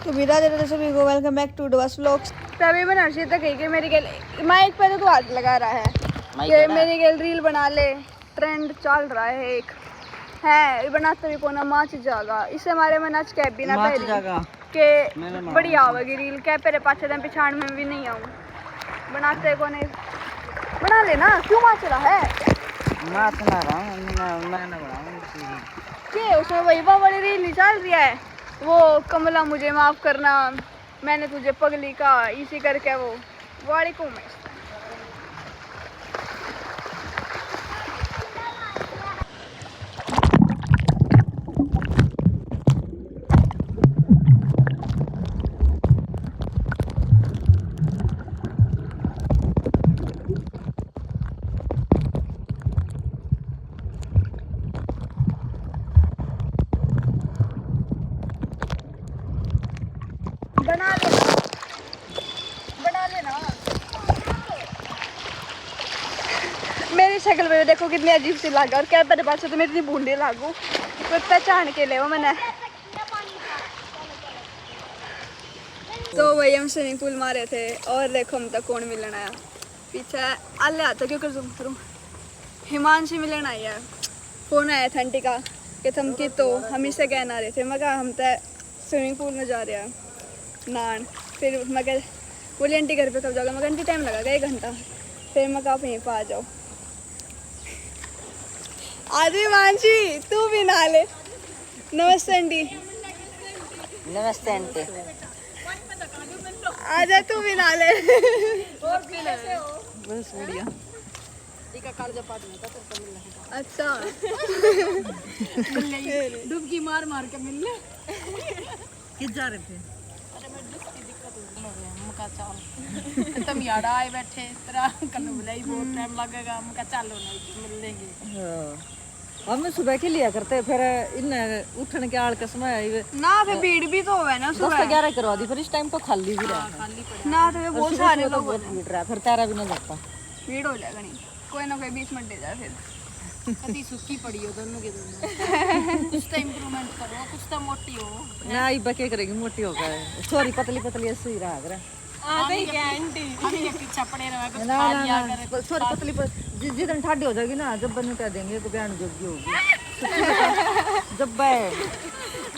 तो विदा देते थे सभी को, वेलकम बैक टू डोवास व्लॉग्स। तभी मैंने हर्षित तक कही कि मेरी गैल माइक पे तो हाथ लगा रहा है कि मेरी गैल रील बना ले, ट्रेंड चल रहा है एक है बनाते भी कोना माच जागा। इससे हमारे मन आज कैब भी ना पहली के बढ़िया आवेगी रील क्या पेरे पाछे दिन पिछाड़ में भी नहीं आऊँ बनाते कोने बना लेना। क्यों माच रहा है माच ना रहा मैं ना बनाऊं के उसमें वही बड़ी रील चल रही है वो कमला मुझे माफ करना मैंने तुझे पगली का इसी करके वो वालेकुम है। बना लेना मेरी शक्ल में देखो कितनी अजीब सी लगा और क्या मेरे पास तो मेरी बूंदी लागू तो पहचान के ले वो मैंने तो वही हम स्विमिंग पूल मारे थे और देखो हम तक कौन मिलन आया पीछे आले आता क्यों कर तुम करूँ हिमांशी मिलन आई है। फोन आया था आंटी का कि तुम की तो हम इससे कहना रहे थे मैं कहा हम तो स्विमिंग पूल में जा रहे हैं नान। फिर मैं कह बोली आंटी घर पे कब जाओगे, मैं आंटी टाइम लगा 1 घंटा। फिर मैं कहा यहीं पर आ जाओ आदि मानसी तू भी ना ले। नमस्ते आंटी। नमस्ते आंटी आजा तू भी ना ले। बस बढ़िया अच्छा डुबकी मार मार के मिल ले किस जा रहे थे मुका चाल तुम यार आए बैठे तेरा कल बुलाई बहुत टाइम लगेगा मुका चालो ना मिल लेंगे। हम सुबह के लिया करते फिर इन उठने के आड़ का समय ना फिर भीड़ भी तो है ना सुबह 11 करवा दी फिर इस टाइम तो खाली भी रहा खाली पड़े ना तो बहुत सारे लोग बहुत भीड़ रहा फिर तेरा भी ना जाता भीड़ हो जाएगा नहीं कोई ना कोई 20 मिनट दे जाए फिर कभी सूखी पड़ी हो दोनों के दोनों कुछ तो इम्प्रूवमेंट करो कुछ तो मोटी हो ना आई बके करेगी मोटी होकर सॉरी पतली पतली ऐसे ही रहा करे आ गई क्या आंटी हम ये पीछे पड़े रहा कुछ ना खा ना लिया ना करे सॉरी पतली जिस दिन ठाडी हो जाएगी ना जब बन कह देंगे तो बयान जोगी होगी जब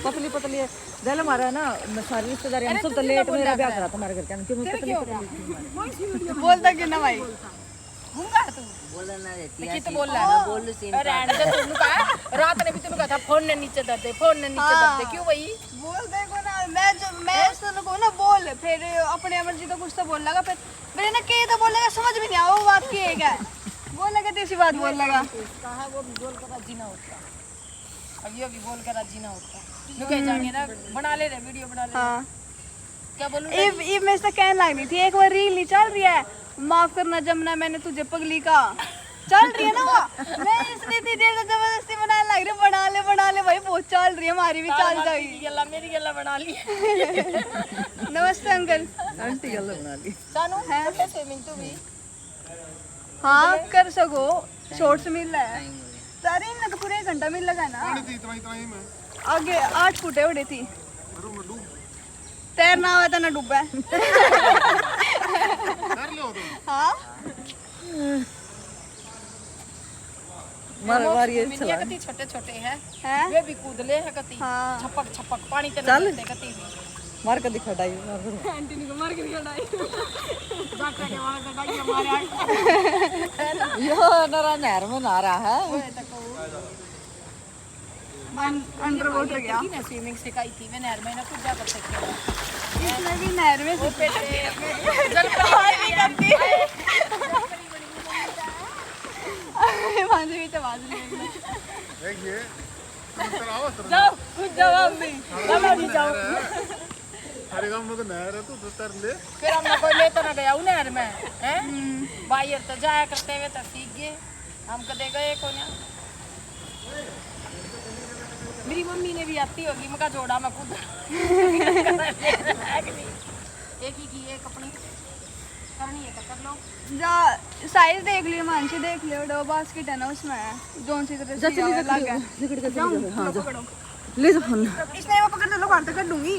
पतली पतली दिल हमारा ना सारी रिश्तेदारी हम सब तो लेट मेरा ब्याह करा था हमारे घर के क्यों पतली पतली बोलता क्यों ना भाई घूंगा तू बोलना रहती कित बोल रहा है बोल सीन अरे आंटी तुमने कहा रात ने भी तुमने कहा था फोन ने नीचे दर दे फोन ने नीचे दर दे क्यों भाई बोल देखो ना मैं सुन को ना बोल फिर अपने मर्जी तो कुछ तो बोल लगा फिर मेरे ना के तो बोलेगा समझ भी नहीं आया वो बात की है क्या बोलेगा तो इसी बात बोल लगा कहा वो भी बोल कर राजी ना होता अभी अभी बोल कर राजी ना होता नुके जाने ना बना ले रे वीडियो बना ले हाँ क्या बोलूं ये मैं से कहने लग रही थी एक बार रील नहीं चल रही है माफ करना जमुना मैंने तुझे पगली का चल रही है ना वो मैं इसलिए इतनी देर से जबरदस्ती बनाने लग रही बना ले भाई बहुत चल रही है हमारी भी चल जाएगी गल्ला मेरी गल्ला बना ली नमस्ते अंकल आंटी गल बना ली सानू है स्विमिंग तू भी हाँ कर सको शॉर्ट्स मिल रहा है सारे इन तो पूरे 1 घंटा मिल लगा ना आगे 8 फुट है उड़े थी तैरना हुआ था ना डूबा हाँ मार मार ये मिनिया कति छोटे छोटे हैं हैं वे भी कूद ले है कति हाँ छपक छपक पानी ते चल। लगते कति भी मार के दिखा डाई मार आंटी ने मार के खड़ाई जाकर के वाला गड़ाई हमारे यो नरा नहर में नहा रहा है अंडर वाटर गया ना स्विमिंग सिखाई थी मैं नहर में ना कुछ जा कर सकती इसने भी नहर में हूं जल बाहर भी करती मांझी भी आवाज नहीं देखिए जाओ कुछ जवाब नहीं चलो भी जाओ हरे गांव में तो नहर है तो तर ले फिर हम कोई ले तो ना गया हूं नहर में हैं बाहर तो जाया करते हुए तो सीख गए हम कदे गए को ना मेरी मम्मी ने भी आती होगी मका जोड़ा मैं खुद एक ही की एक अपनी करनी है कर लो जा साइज देख लियो मानसी देख लियो डो बास्केट है ना उसमें जोन सी तरह से लग गया ले जा फोन इसने वो पकड़ लो बाहर तक कर दूंगी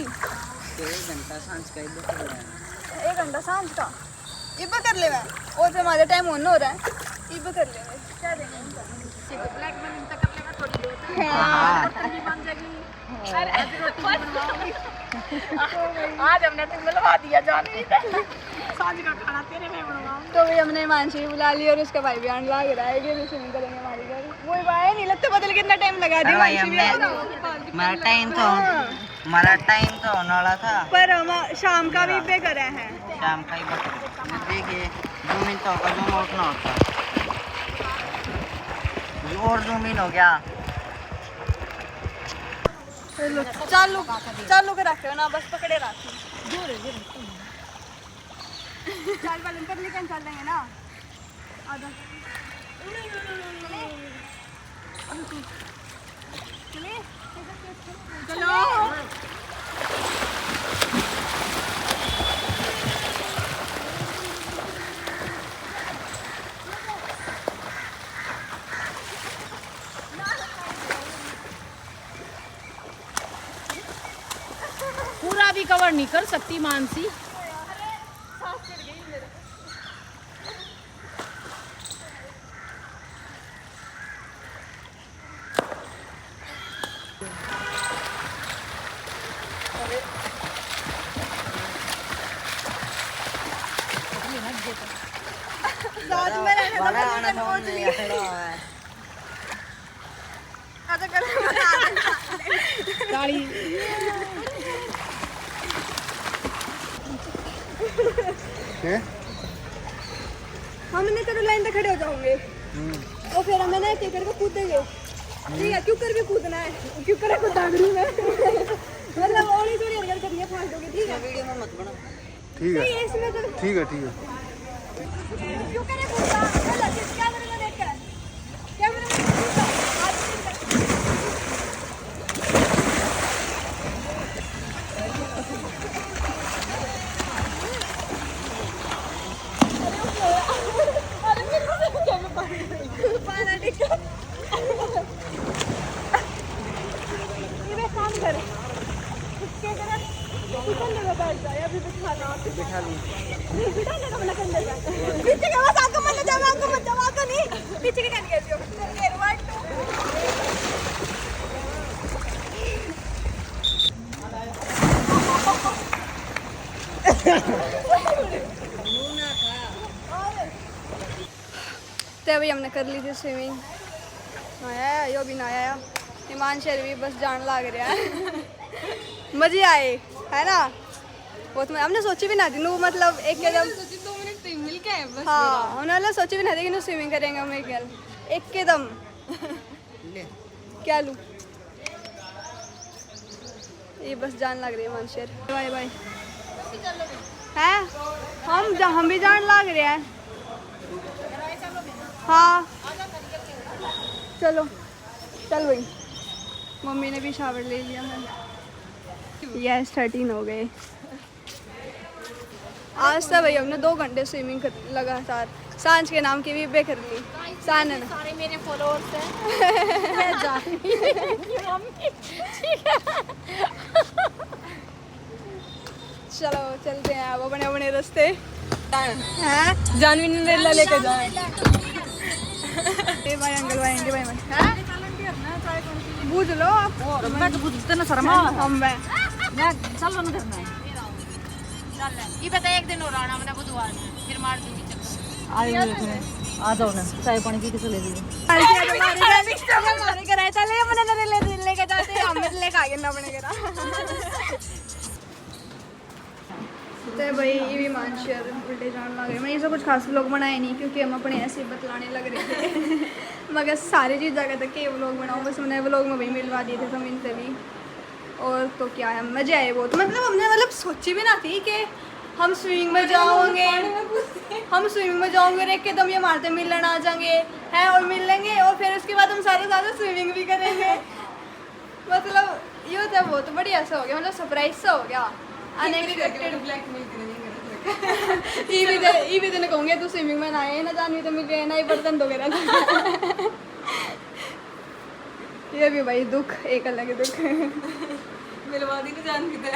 घंटा सांझ का इधर कर लेना। 1 घंटा सांझ का इब कर ले मैं और फिर हमारा टाइम ऑन हो रहा है इब कर लेंगे क्या देंगे इनका ब्लैक बन तक कर लेगा थोड़ी बहुत हाँ ठंडी बन जाएगी। अरे आज रोटी बनवाओगी आज हमने तो मिलवा दिया जाने सांझ का खाना तेरे में बनवाऊं। तो भी हमने मानसी बुला ली और उसका भाई भी आने लग रहा है कि भी स्विमिंग करेंगे हमारे घर वो भाई नहीं लगता पता कितना टाइम लगा दिया भाई मानसी भी हमने हमारा टाइम तो होने वाला था पर हम शाम का भी पे करा है शाम का ही बस देखिए 2 मिनट होगा जो आउट ना होता और 2 मिनट हो गया चालू चालू के रखे हो ना बस पकड़े रखे चाल वाले पर लेकर चल देंगे ना आधा चलो पूरा भी कवर नहीं कर सकती मानसी। साथ में रहने बड़ा तो आना पहुंच नहीं लिए है अच्छा कर गाड़ी हैं? हमने तो लाइन पे खड़े हो जाओगे तो फिर हमें ना केकर को कूदेंगे ठीक है क्यों कर भी कूदना है क्यों करे को दाग रही मैं मतलब और ही थोड़ी हरकत करनी है फालतू की ठीक है वीडियो में मत बना ठीक नहीं है इसमें तो ठीक है ठीक है क्यों करे कूदना चलो जिस कैमरे में देखकर कैमरे में कूदना अरे मेरे को क्या में पाना टिका ये मैं काम कर इसके करत किचन में बैठ जाए अभी बिठा लो बिठा ली नहीं बिठा लेना मना कर देगा पीछे के बस आको मत जाओ आको मत जाओ आको नहीं पीछे के कान कैसे हो ये वाट तो अभी हमने कर ली थी स्विमिंग आया यो भी ना आया ईमान शहर भी बस जान लग रहा है मजे आए है ना बहुत हमने सोची भी ना थी नू मतलब एक कदम 2 मिनट तो मिल के बस हाँ उन्होंने सोची भी ना थी कि नू स्विमिंग करेंगे हम एक कदम क्या लूँ ये बस जान लग रही है मानशेर बाय बाय है हम भी जान लग रहे हैं हाँ चलो चल भाई मम्मी ने भी शावर ले लिया है यस 13 हो गए आज तक भाई हमने 2 घंटे स्विमिंग लगातार सांझ के नाम की भी बे कर ली सान ने सारे मेरे फॉलोअर्स हैं मैं जानती नहीं मम्मी ठीक है चलो चलते हैं अब अपने अपने रास्ते हैं जानवी ने लेके जाए भाई अंकल भाई आएंगे भाई बूझ लो आप और मैं तो बुझते ना शर्मा हम मैं मैं चलो ना करना चल ये बता एक दिन और आना मैंने बुधवार फिर मार दूंगी चक्कर आई आ जाओ ना चाय पानी पी के चले जाइए हमारे घर आए चले अपने लेके जाते हम लेके आ गए ना अपने घर तो भाई ये भी मानशर उल्टे जान लग रहे मैं ये सब कुछ खास व्लॉग बनाए नहीं क्योंकि हम अपने ऐसे बतलाने लग रहे थे मगर सारी चीज़ जगह तक के व्लॉग बनाओ बस हमने व्लॉग में भी मिलवा दिए थे जमीन से भी और तो क्या है मज़े आए बहुत मतलब हमने मतलब सोची भी ना थी कि हम स्विमिंग में जाओगे और एक कदम ये मारते मिलने आ जाएंगे हैं और मिल लेंगे और फिर उसके बाद हम सारे स्विमिंग भी करेंगे मतलब ये तो बहुत बढ़िया सा हो गया मतलब सरप्राइज सा हो गया अनएक्सपेक्टेड ई भी दिन कहूँगे तू स्विमिंग में ना आए ना जानवी तो मिल गए ना ही बर्तन धो गया ये भी भाई दुख एक अलग दुख मिलवा दी ना जानवी तो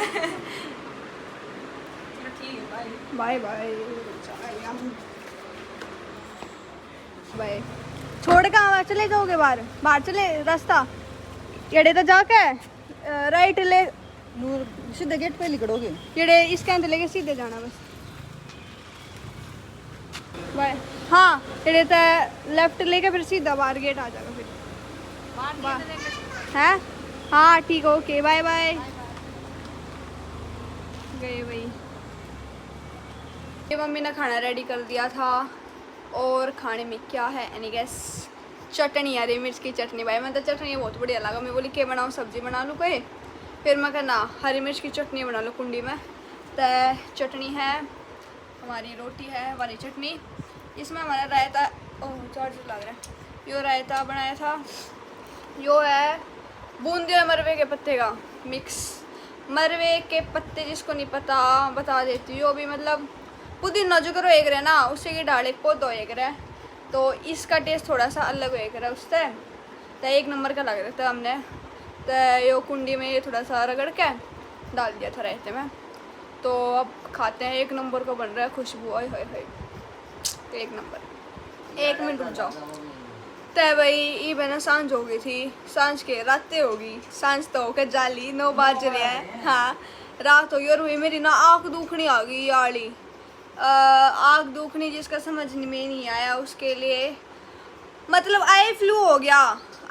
बाय बाय बाय। छोड़ कहाँ चले जाओगे? बाहर चले रास्ता येड़े तो जाके राइट ले नूर सीधे गेट पे निकलोगे। येड़े इसके अंदर लेके सीधे जाना बस। बाय। हाँ येड़े तो लेफ्ट लेके फिर सीधा बाहर गेट आ जाएगा फिर। है हाँ ठीक ओके बाय बाय। गए भाई। ये मम्मी ने खाना रेडी कर दिया था और खाने में क्या है एनी गेस? चटनी, हरी मिर्च की चटनी। भाई मैं तो चटनी बहुत बढ़िया लगा। मैं बोली क्या बनाऊँ, सब्जी बना लूँ कोई? फिर मैं कहना हरी मिर्च की चटनी बना लो कुंडी में। तो चटनी है हमारी, रोटी है वाली चटनी। इसमें हमारा रायता, ओह चार्जर लग रहा है। यो रायता बनाया था। यो है बूंदी और मरवे के पत्ते का मिक्स। मरवे के पत्ते जिसको नहीं पता बता देती हूँ। भी मतलब पुदीना जो करो एक रहा ना, उससे की डाल एक पौधो एक रहा, तो इसका टेस्ट थोड़ा सा अलग एक रहा उससे। तो एक नंबर का लग रहा था हमने। तो यो कुंडी में ये थोड़ा सा रगड़ के डाल दिया था रायते में। तो अब खाते हैं। एक नंबर का बन रहा है, खुशबू आए हाय हाय, एक नंबर। 1 मिनट रुक जाओ। तो भाई ये मैंने सांझ हो गई थी, सांझ के रातें होगी, सांझ तो होकर जाली 9 बज रहे हैं। हाँ रात होगी और वही मेरी ना आँख दुखनी आ गई याली। आँख दुखनी जिसका समझ में नहीं आया उसके लिए मतलब आई फ्लू हो गया।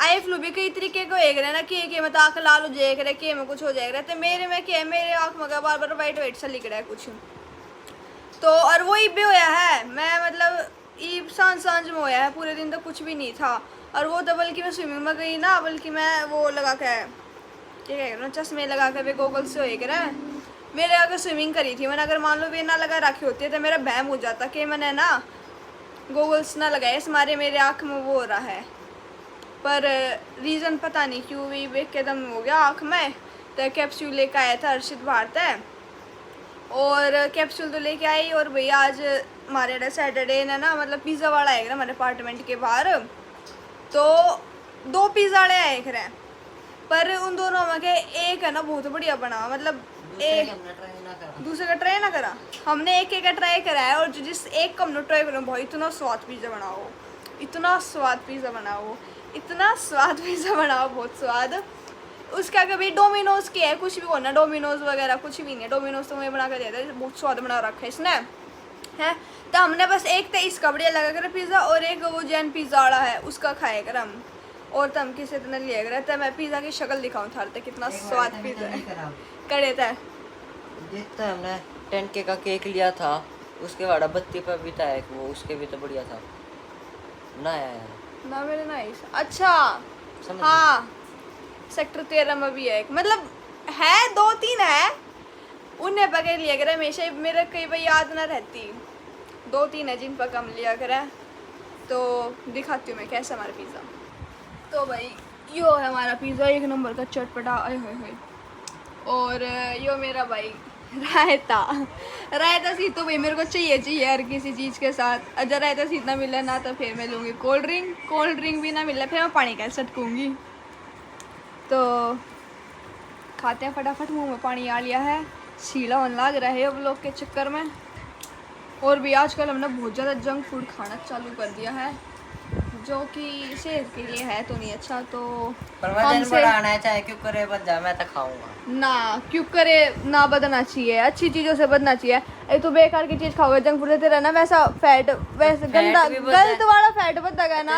आई फ्लू भी कई तरीके को एक रहा ना कि मैं आँख लाल हो जाएगा कि में कुछ हो जाएगा। तो मेरे में क्या है, मेरे आँख में बार बार वाइट वाइट सा लिख रहा है कुछ तो। और वही भी होया है। मैं मतलब ये सांझ में होया है, पूरे दिन तो कुछ भी नहीं था। और वो तो बल्कि मैं स्विमिंग में गई ना, बल्कि मैं वो लगा के क्या कह रहा हूँ, चश्मे लगा के वे गोगल्स से हो रहा है। मेरे अगर स्विमिंग करी थी मैंने, अगर मान लो वे ना लगा रखी होती है तो मेरा बहम हो जाता कि मैंने ना गोगल्स ना लगाए, इस मारे मेरे आँख में वो हो रहा है। पर रीज़न पता नहीं क्यों भी एकदम हो गया आँख में। तो कैप्सूल लेकर आया था अर्शित भारत है, और कैप्सूल तो लेके आई। और भैया आज हमारे सैटरडे ने ना मतलब पिज़्ज़ा वाला आएगा हमारे अपार्टमेंट के बाहर, तो 2 पिज़्ज़ा वाले आए रहे। पर उन दोनों में के एक है ना बहुत बढ़िया बना, मतलब दूसरे का ट्राई ना करा, हमने एक का ट्राई करा है। और जिस एक का हमने ट्राई करा भाई इतना स्वाद पिज़्ज़ा बनाओ, इतना स्वाद पिज़्ज़ा बनाओ, इतना स्वाद पिज़्ज़ा बनाओ, बहुत स्वाद। उसका कभी डोमिनोज की है, कुछ भी होना डोमिनोज वगैरह कुछ भी नहीं है। डोमिनोज तो मैं बना कर दिया था, बहुत स्वाद बना रखा है इसने है। तो हमने बस एक तो इसका बढ़िया लगा कर पिज़्ज़ा, और एक वो जैन पिज़्ज़ा वाला है उसका खाया कर हम। और तम किसी इतना लिया कर तो मैं पिज़्ज़ा की शक्ल दिखाऊँ थारते कितना स्वाद पिज़्ज़ा है करे था। जितना हमने 10K का केक लिया था उसके बाद 32 पर भी था एक, वो उसके भी तो बढ़िया था ना यार ना मेरे नाइस। अच्छा समझ हाँ सेक्टर 13 में भी है एक, मतलब है 2-3 है, उन्हें पकड़ लिया करे हमेशा। मेरे कई बार याद ना रहती, 2-3 है जिन पर कम लिया करे। तो दिखाती हूँ मैं कैसा हमारा पिज़्ज़ा। तो भाई यो है हमारा पिज़्ज़ा, एक नंबर का चटपटा आए हुए हुए। और यो मेरा भाई रायता सी तो भाई मेरे को चाहिए हर किसी चीज़ के साथ। अगर रायता सी इतना मिले ना तो फिर मैं लूँगी कोल्ड ड्रिंक भी ना मिले फिर मैं पानी कैसे सटकूँगी। तो खाते हैं फटाफट, मुंह में पानी आ लिया है, सीला होने लग रहा है अब लोग के चक्कर में। और भी आजकल हमने बहुत ज़्यादा जंक फूड खाना चालू कर दिया है जो कि सेहत के लिए है तो नहीं अच्छा। तो पर वजन बढ़ाना है चाहे क्यों करे बच जा, मैं तो खाऊंगा ना, क्यों करे ना, बदलना चाहिए, अच्छी चीज़ों से बदलना चाहिए। ये तो बेकार की चीज़ खाओगे जंक फूड देते रहना, वैसा फैट वैसे गंदा गलत वाला फैट बदलेगा ना,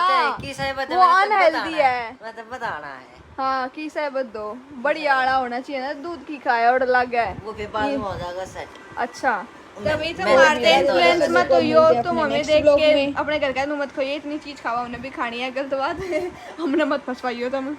वो अनहेल्दी है। मतलब बताना है हाँ की से बदो बढ़िया आड़ा होना चाहिए ना, दूध की खाया और लग गया वो फिर बाद में हो जाएगा सेट। अच्छा तभी तो मारते इन्फ्लुएंस मत हो यो, तुम हमें देख के अपने घर का मत खाइए, इतनी चीज खावा हमने भी खानी है, गलत बात है हमने मत फंसवाइयो तुम।